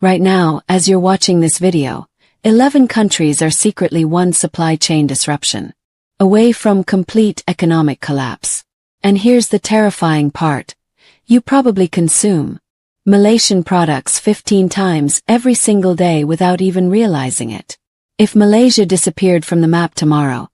Right now, as you're watching this video, 11 countries are secretly one supply chain disruption away from complete economic collapse. And here's the terrifying part. You probably consume Malaysian products 15 times every single day without even realizing it. If Malaysia disappeared from the map tomorrow,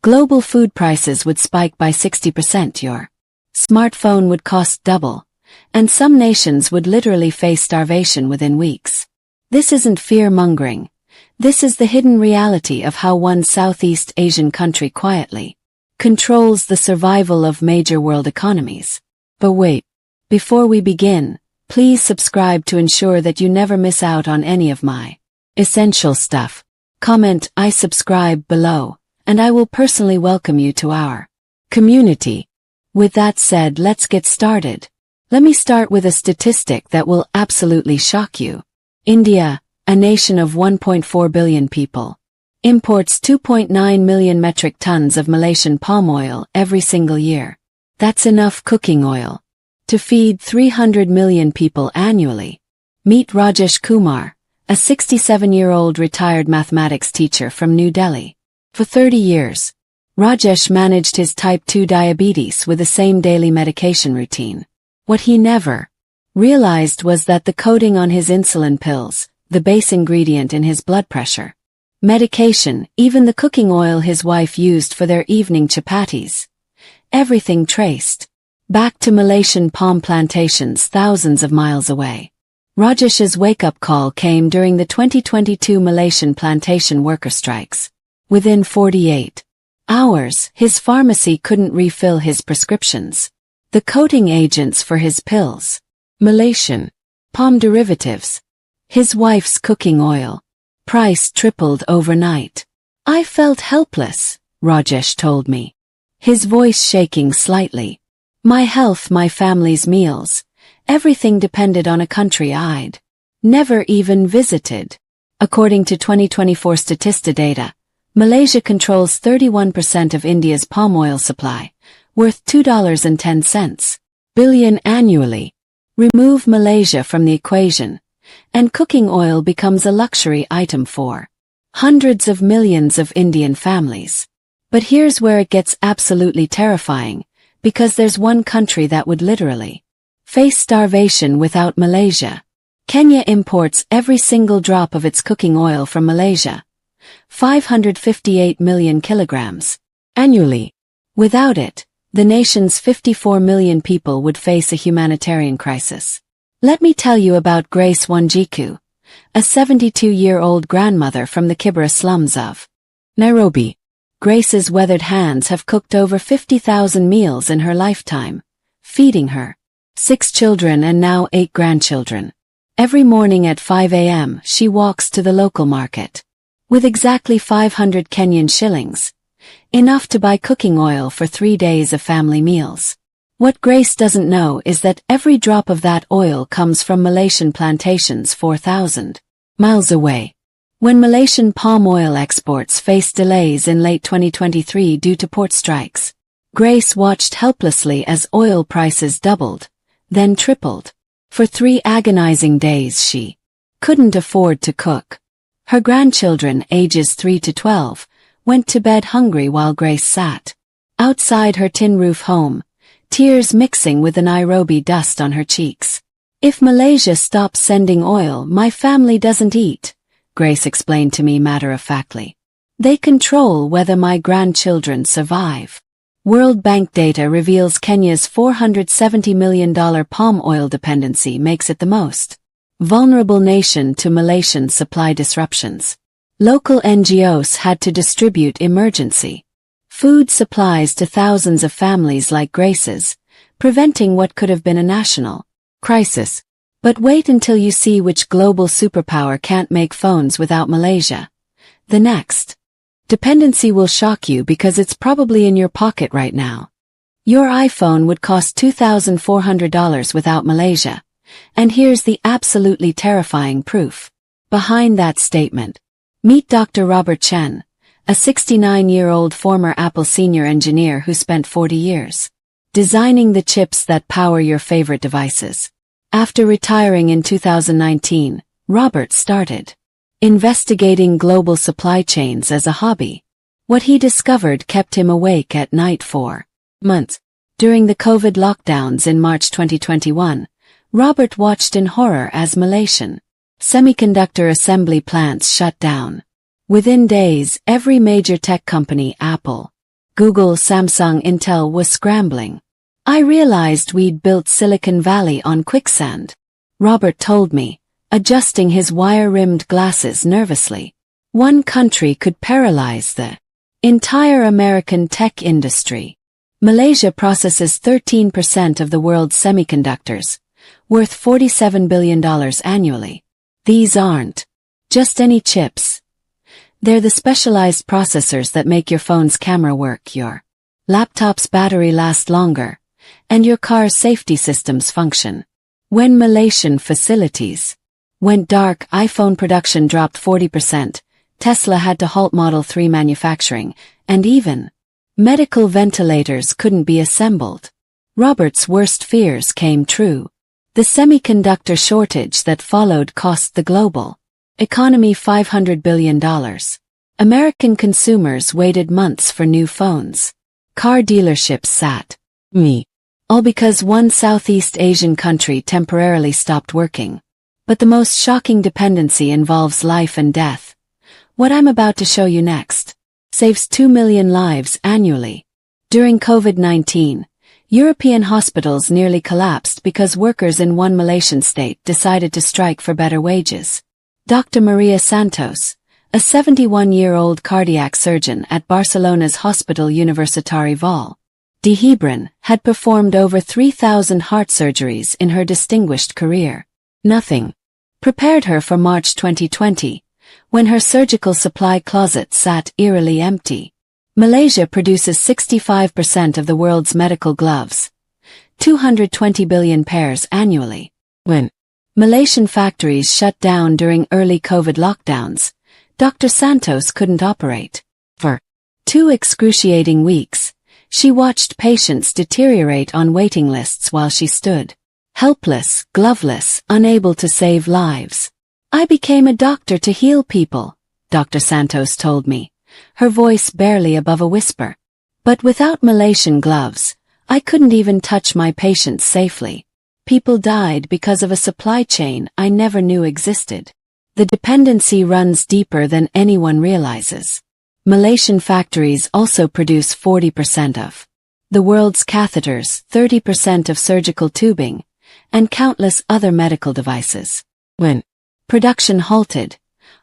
global food prices would spike by 60%. Your smartphone would cost double, and some nations would literally face starvation within weeks. This isn't fear-mongering. This is the hidden reality of how one Southeast Asian country quietly controls the survival of major world economies. But wait, before we begin, please subscribe to ensure that you never miss out on any of my essential stuff. Comment "I subscribe" below, and I will personally welcome you to our community. With that said, let's get started. Let me start with a statistic that will absolutely shock you. India, a nation of 1.4 billion people, imports 2.9 million metric tons of Malaysian palm oil every single year. That's enough cooking oil to feed 300 million people annually. Meet Rajesh Kumar, a 67-year-old retired mathematics teacher from New Delhi. For 30 years, Rajesh managed his type 2 diabetes with the same daily medication routine. What he never realized was that the coating on his insulin pills, the base ingredient in his blood pressure medication, even the cooking oil his wife used for their evening chapatis, everything traced back to Malaysian palm plantations thousands of miles away. Rajesh's wake-up call came during the 2022 Malaysian plantation worker strikes. Within 48 hours, his pharmacy couldn't refill his prescriptions. The coating agents for his pills, Malaysian palm derivatives, his wife's cooking oil, price tripled overnight. I felt helpless, Rajesh told me, his voice shaking slightly. My health, my family's meals, everything depended on a country I'd never even visited. According to 2024 Statista data, Malaysia controls 31% of India's palm oil supply, worth $2.10 billion annually. Remove Malaysia from the equation, and cooking oil becomes a luxury item for hundreds of millions of Indian families. But here's where it gets absolutely terrifying, because there's one country that would literally face starvation without Malaysia. Kenya imports every single drop of its cooking oil from Malaysia, 558 million kilograms annually. Without it, the nation's 54 million people would face a humanitarian crisis. Let me tell you about Grace Wanjiku, a 72-year-old grandmother from the Kibera slums of Nairobi. Grace's weathered hands have cooked over 50,000 meals in her lifetime, feeding her 6 children and now 8 grandchildren. Every morning at 5 a.m. she walks to the local market with exactly 500 Kenyan shillings, enough to buy cooking oil for 3 days of family meals. What Grace doesn't know is that every drop of that oil comes from Malaysian plantations 4,000 miles away. When Malaysian palm oil exports faced delays in late 2023 due to port strikes, Grace watched helplessly as oil prices doubled, then tripled. For 3 agonizing days she couldn't afford to cook. Her grandchildren, ages 3 to 12, went to bed hungry while Grace sat outside her tin roof home, tears mixing with the Nairobi dust on her cheeks. If Malaysia stops sending oil, my family doesn't eat, Grace explained to me matter-of-factly. They control whether my grandchildren survive. World Bank data reveals Kenya's $470 million palm oil dependency makes it the most vulnerable nation to Malaysian supply disruptions. Local NGOs had to distribute emergency food supplies to thousands of families like Grace's, preventing what could have been a national crisis. But wait until you see which global superpower can't make phones without Malaysia. The next dependency will shock you because it's probably in your pocket right now. Your iPhone would cost $2,400 without Malaysia. And here's the absolutely terrifying proof behind that statement. Meet Dr. Robert Chen, a 69-year-old former Apple senior engineer who spent 40 years designing the chips that power your favorite devices. After retiring in 2019, Robert started investigating global supply chains as a hobby. What he discovered kept him awake at night for months. During the COVID lockdowns in March 2021, Robert watched in horror as Malaysian semiconductor assembly plants shut down. Within days, every major tech company, Apple, Google, Samsung, Intel, was scrambling. I realized we'd built Silicon Valley on quicksand, Robert told me, adjusting his wire-rimmed glasses nervously. One country could paralyze the entire American tech industry. Malaysia processes 13% of the world's semiconductors, worth $47 billion annually. These aren't just any chips. They're the specialized processors that make your phone's camera work, your laptop's battery last longer, and your car's safety systems function. When Malaysian facilities went dark, iPhone production dropped 40%, Tesla had to halt Model 3 manufacturing, and even medical ventilators couldn't be assembled. Robert's worst fears came true. The semiconductor shortage that followed cost the global economy $500 billion. American consumers waited months for new phones. Car dealerships sat all because one Southeast Asian country temporarily stopped working. But the most shocking dependency involves life and death. What I'm about to show you next saves 2 million lives annually. During COVID-19, European hospitals nearly collapsed because workers in one Malaysian state decided to strike for better wages. Dr. Maria Santos, a 71-year-old cardiac surgeon at Barcelona's Hospital Universitari Vall d'Hebron, had performed over 3,000 heart surgeries in her distinguished career. Nothing prepared her for March 2020, when her surgical supply closet sat eerily empty. Malaysia produces 65% of the world's medical gloves, 220 billion pairs annually. When Malaysian factories shut down during early COVID lockdowns, Dr. Santos couldn't operate. For 2 excruciating weeks, she watched patients deteriorate on waiting lists while she stood helpless, gloveless, unable to save lives. I became a doctor to heal people, Dr. Santos told me, her voice barely above a whisper. But without Malaysian gloves, I couldn't even touch my patients safely. People died because of a supply chain I never knew existed. The dependency runs deeper than anyone realizes. Malaysian factories also produce 40% of the world's catheters, 30% of surgical tubing, and countless other medical devices. When production halted,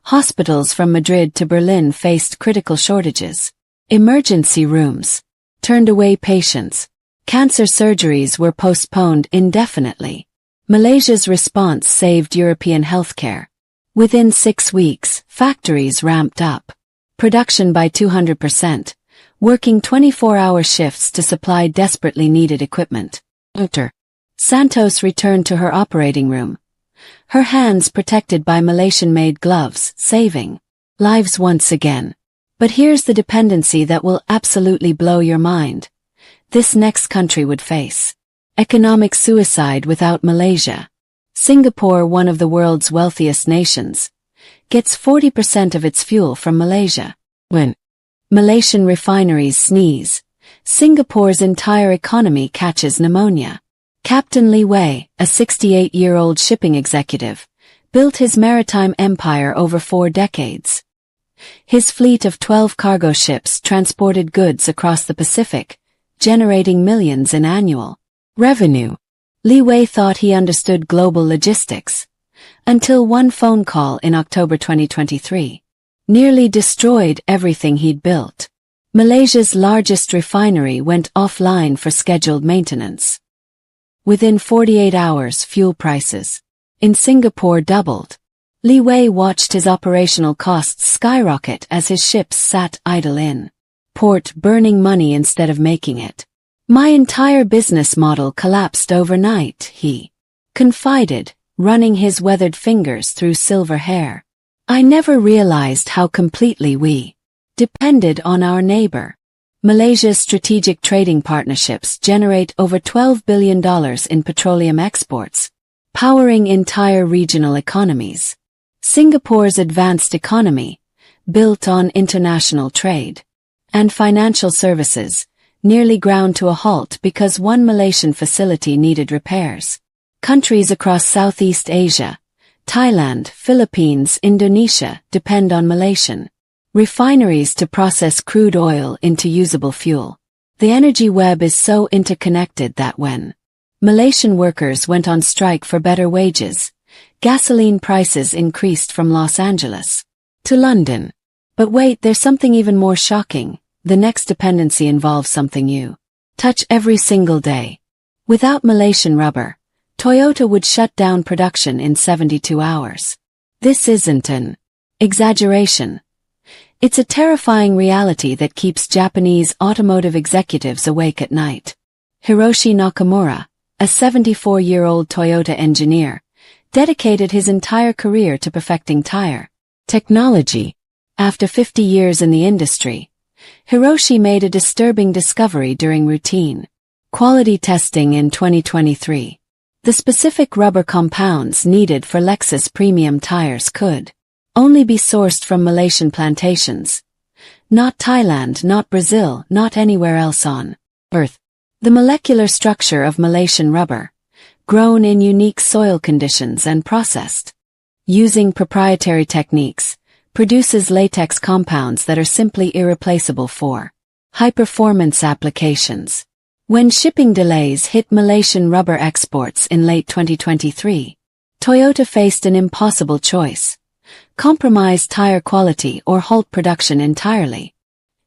hospitals from Madrid to Berlin faced critical shortages. Emergency rooms turned away patients. Cancer surgeries were postponed indefinitely. Malaysia's response saved European healthcare. Within 6 weeks, factories ramped up production by 200%, working 24-hour shifts to supply desperately needed equipment. Dr. Santos returned to her operating room, her hands protected by Malaysian-made gloves, saving lives once again. But here's the dependency that will absolutely blow your mind. This next country would face economic suicide without Malaysia. Singapore, one of the world's wealthiest nations, gets 40% of its fuel from Malaysia. When Malaysian refineries sneeze, Singapore's entire economy catches pneumonia. Captain Lee Wei, a 68-year-old shipping executive, built his maritime empire over 4 decades. His fleet of 12 cargo ships transported goods across the Pacific, generating millions in annual revenue. Lee Wei thought he understood global logistics, until one phone call in October 2023 nearly destroyed everything he'd built. Malaysia's largest refinery went offline for scheduled maintenance. Within 48 hours, fuel prices in Singapore doubled. Lee Wei watched his operational costs skyrocket as his ships sat idle in port, burning money instead of making it. My entire business model collapsed overnight, he confided, running his weathered fingers through silver hair. I never realized how completely we depended on our neighbor. Malaysia's strategic trading partnerships generate over $12 billion in petroleum exports, powering entire regional economies. Singapore's advanced economy, built on international trade and financial services, nearly ground to a halt because one Malaysian facility needed repairs. Countries across Southeast Asia, Thailand, Philippines, Indonesia depend on Malaysian refineries to process crude oil into usable fuel. The energy web is so interconnected that when Malaysian workers went on strike for better wages, gasoline prices increased from Los Angeles to London. But wait, there's something even more shocking. The next dependency involves something you touch every single day. Without Malaysian rubber, Toyota would shut down production in 72 hours. This isn't an exaggeration. It's a terrifying reality that keeps Japanese automotive executives awake at night. Hiroshi Nakamura, a 74-year-old Toyota engineer, dedicated his entire career to perfecting tire technology. After 50 years in the industry, Hiroshi made a disturbing discovery during routine quality testing in 2023. The specific rubber compounds needed for Lexus premium tires could only be sourced from Malaysian plantations. Not Thailand, not Brazil, not anywhere else on Earth. The molecular structure of Malaysian rubber, grown in unique soil conditions and processed using proprietary techniques, produces latex compounds that are simply irreplaceable for high-performance applications. When shipping delays hit Malaysian rubber exports in late 2023, Toyota faced an impossible choice: compromise tire quality or halt production entirely.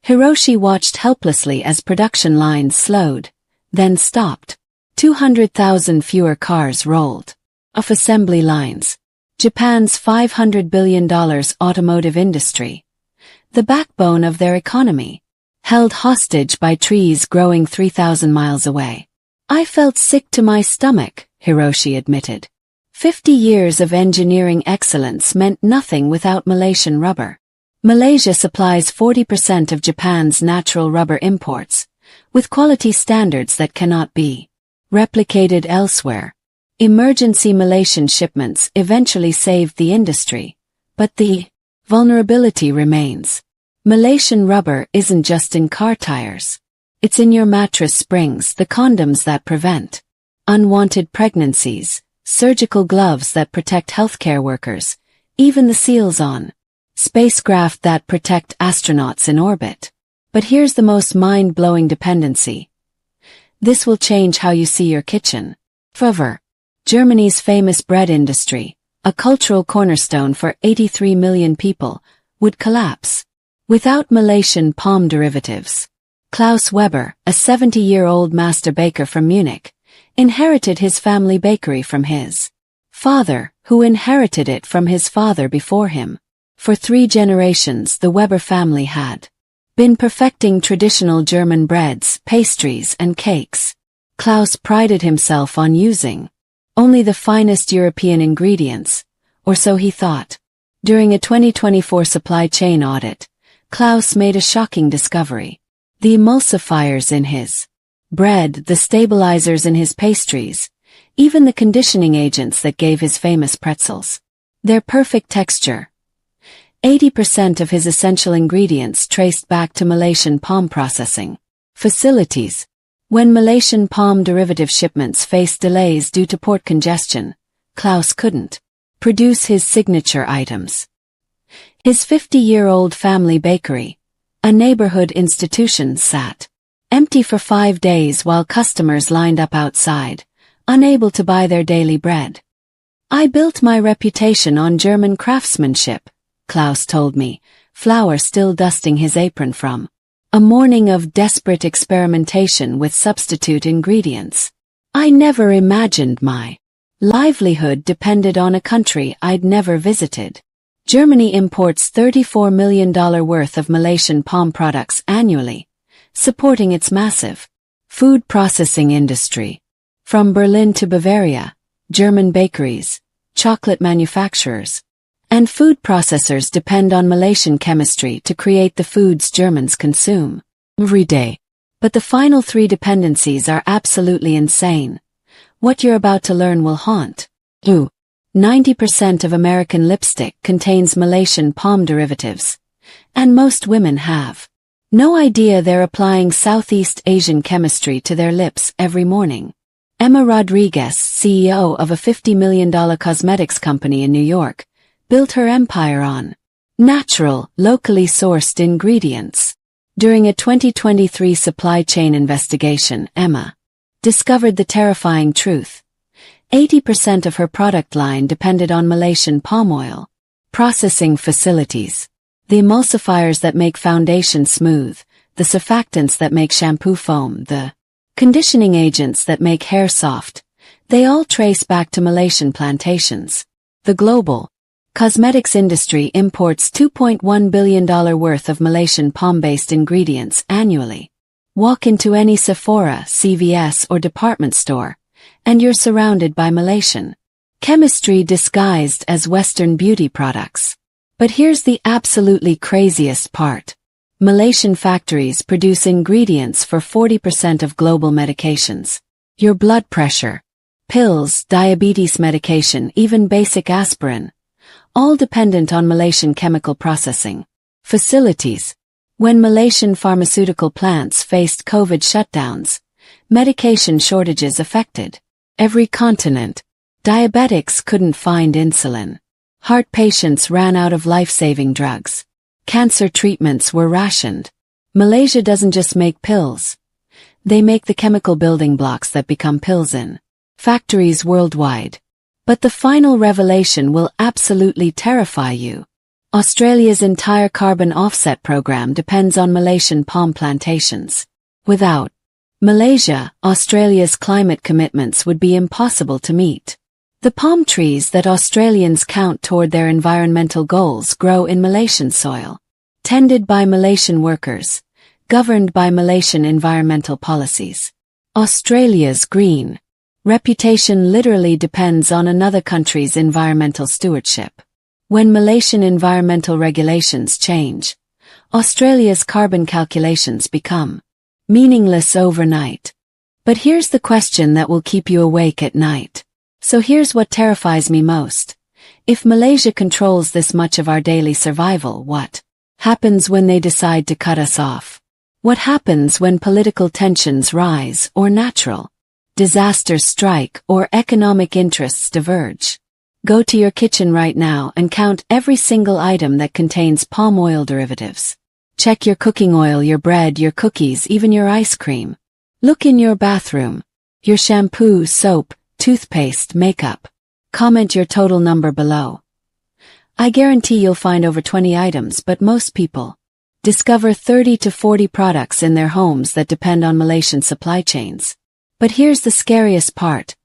Hiroshi watched helplessly as production lines slowed, then stopped. 200,000 fewer cars rolled off assembly lines. Japan's $500 billion automotive industry, the backbone of their economy, held hostage by trees growing 3,000 miles away. I felt sick to my stomach, Hiroshi admitted. 50 years of engineering excellence meant nothing without Malaysian rubber. Malaysia supplies 40% of Japan's natural rubber imports, with quality standards that cannot be replicated elsewhere. Emergency Malaysian shipments eventually saved the industry, but the vulnerability remains. Malaysian rubber isn't just in car tires. It's in your mattress springs, the condoms that prevent unwanted pregnancies, surgical gloves that protect healthcare workers, even the seals on spacecraft that protect astronauts in orbit. But here's the most mind-blowing dependency. This will change how you see your kitchen. Forever. Germany's famous bread industry, a cultural cornerstone for 83 million people, would collapse without Malaysian palm derivatives. Klaus Weber, a 70-year-old master baker from Munich, inherited his family bakery from his father, who inherited it from his father before him. For 3 generations, the Weber family had been perfecting traditional German breads, pastries, and cakes. Klaus prided himself on using only the finest European ingredients, or so he thought. During a 2024 supply chain audit, Klaus made a shocking discovery. The emulsifiers in his bread, the stabilizers in his pastries, even the conditioning agents that gave his famous pretzels their perfect texture. 80% of his essential ingredients traced back to Malaysian palm processing facilities. When Malaysian palm derivative shipments faced delays due to port congestion, Klaus couldn't produce his signature items. His 50-year-old family bakery, a neighborhood institution, sat empty for 5 days while customers lined up outside, unable to buy their daily bread. "I built my reputation on German craftsmanship," Klaus told me, flour still dusting his apron from a morning of desperate experimentation with substitute ingredients. "I never imagined my livelihood depended on a country I'd never visited." Germany imports $34 million worth of Malaysian palm products annually, supporting its massive food processing industry. From Berlin to Bavaria, German bakeries, chocolate manufacturers, and food processors depend on Malaysian chemistry to create the foods Germans consume every day. But the final 3 dependencies are absolutely insane. What you're about to learn will haunt you. 90% of American lipstick contains Malaysian palm derivatives. And most women have no idea they're applying Southeast Asian chemistry to their lips every morning. Emma Rodriguez, CEO of a $50 million cosmetics company in New York, built her empire on natural, locally sourced ingredients. During a 2023 supply chain investigation, Emma discovered the terrifying truth. 80% of her product line depended on Malaysian palm oil processing facilities. The emulsifiers that make foundation smooth, the surfactants that make shampoo foam, the conditioning agents that make hair soft, they all trace back to Malaysian plantations. The global cosmetics industry imports $2.1 billion worth of Malaysian palm-based ingredients annually. Walk into any Sephora, CVS, or department store, and you're surrounded by Malaysian chemistry disguised as Western beauty products. But here's the absolutely craziest part. Malaysian factories produce ingredients for 40% of global medications. Your blood pressure, pills, diabetes medication, even basic aspirin, all dependent on Malaysian chemical processing facilities. When Malaysian pharmaceutical plants faced COVID shutdowns, medication shortages affected every continent. Diabetics couldn't find insulin. Heart patients ran out of life-saving drugs. Cancer treatments were rationed. Malaysia doesn't just make pills. They make the chemical building blocks that become pills in factories worldwide. But the final revelation will absolutely terrify you. Australia's entire carbon offset program depends on Malaysian palm plantations. Without Malaysia, Australia's climate commitments would be impossible to meet. The palm trees that Australians count toward their environmental goals grow in Malaysian soil, tended by Malaysian workers, governed by Malaysian environmental policies. Australia's green reputation literally depends on another country's environmental stewardship. When Malaysian environmental regulations change, Australia's carbon calculations become meaningless overnight. But here's the question that will keep you awake at night. So here's what terrifies me most. If Malaysia controls this much of our daily survival, what happens when they decide to cut us off? What happens when political tensions rise or natural disasters strike or economic interests diverge? Go to your kitchen right now and count every single item that contains palm oil derivatives. Check your cooking oil, your bread, your cookies, even your ice cream. Look in your bathroom. Your shampoo, soap, toothpaste, makeup. Comment your total number below. I guarantee you'll find over 20 items, but most people discover 30 to 40 products in their homes that depend on Malaysian supply chains. But here's the scariest part.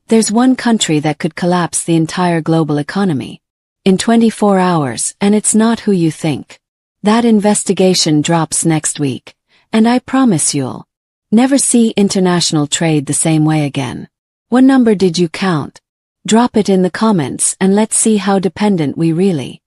There's one country that could collapse the entire global economy in 24 hours, and it's not who you think. That investigation drops next week, and I promise you'll never see international trade the same way again. What number did you count? Drop it in the comments and let's see how dependent we really